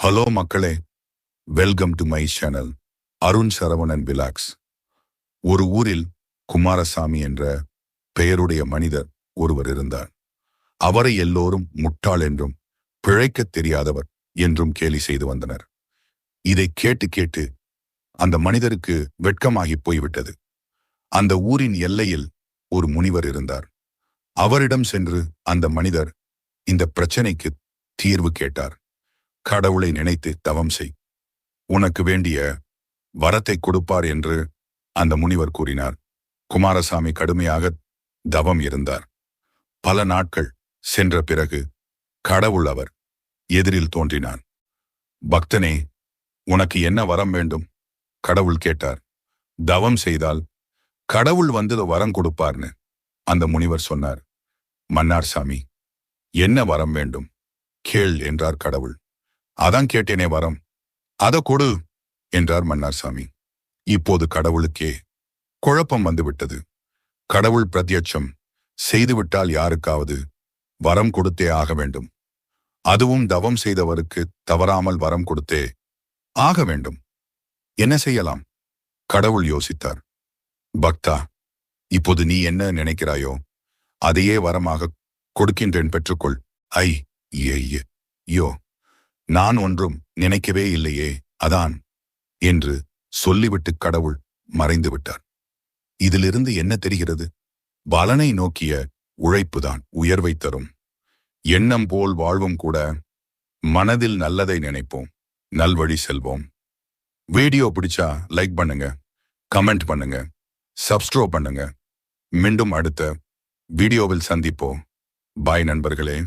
Hello மக்களே, welcome to my channel Arun Saravanan vlogs. ஒரு ஊரில் குமாரசாமி என்ற பெயருடைய மனிதர் ஒருவர் இருந்தார். அவரை எல்லோரும் முட்டாள் என்றும் பிழைக்கத் தெரியாதவர் என்றும் கேலி செய்து வந்தனர். இதை கேட்டு கேட்டு அந்த மனிதருக்கு வெட்கமாகி போய்விட்டது. அந்த ஊரின் எல்லையில் ஒரு முனிவர் இருந்தார். அவரிடம் சென்று அந்த மனிதர் இந்த பிரச்சனைக்கு தீர்வு கேட்டார். கடவுளை நினைத்து தவம் செய், உனக்கு வேண்டிய வரத்தை கொடுப்பார் என்று அந்த முனிவர் கூறினார். குமாரசாமி கடுமையாக தவம் இருந்தார். பல நாட்கள் சென்ற பிறகு கடவுள் அவர் எதிரில் தோன்றினார். பக்தனே, உனக்கு என்ன வரம் வேண்டும்? கடவுள் கேட்டார். தவம் செய்தால் கடவுள் வந்து வரம் கொடுப்பார்னு அந்த முனிவர் சொன்னார். மன்னார் சாமி, என்ன வரம் வேண்டும் கேள் என்றார் கடவுள். அதான் கேட்டேனே வரம், அத கொடு என்றார் மன்னார் சாமி. இப்போது கடவுளுக்கே குழப்பம் வந்துவிட்டது. கடவுள் பிரத்யட்சம் செய்துவிட்டால் யாருக்காவது வரம் கொடுத்தே ஆக வேண்டும். அதுவும் தவம் செய்தவருக்கு தவறாமல் வரம் கொடுத்தே ஆக வேண்டும். என்ன செய்யலாம்? கடவுள் யோசித்தார். பக்தா, இப்போது நீ என்ன நினைக்கிறாயோ அதையே வரமாக கொடுக்கின்றேன், பெற்றுக்கொள். யோ, நான் ஒன்றும் நினைக்கவே இல்லையே, அதான் என்று சொல்லிவிட்டு கடவுள் மறைந்து விட்டார். இதிலிருந்து என்ன தெரிகிறது? பலனை நோக்கிய உழைப்புதான் உயர்வை தரும். எண்ணம் போல் வாழ்வும் கூட. மனதில் நல்லதை நினைப்போம், நல்வழி செல்வோம். வீடியோ பிடிச்சா லைக் பண்ணுங்க, கமெண்ட் பண்ணுங்க, சப்ஸ்கிரைப் பண்ணுங்க. மீண்டும் அடுத்த வீடியோவில் சந்திப்போம். பாய் நண்பர்களே.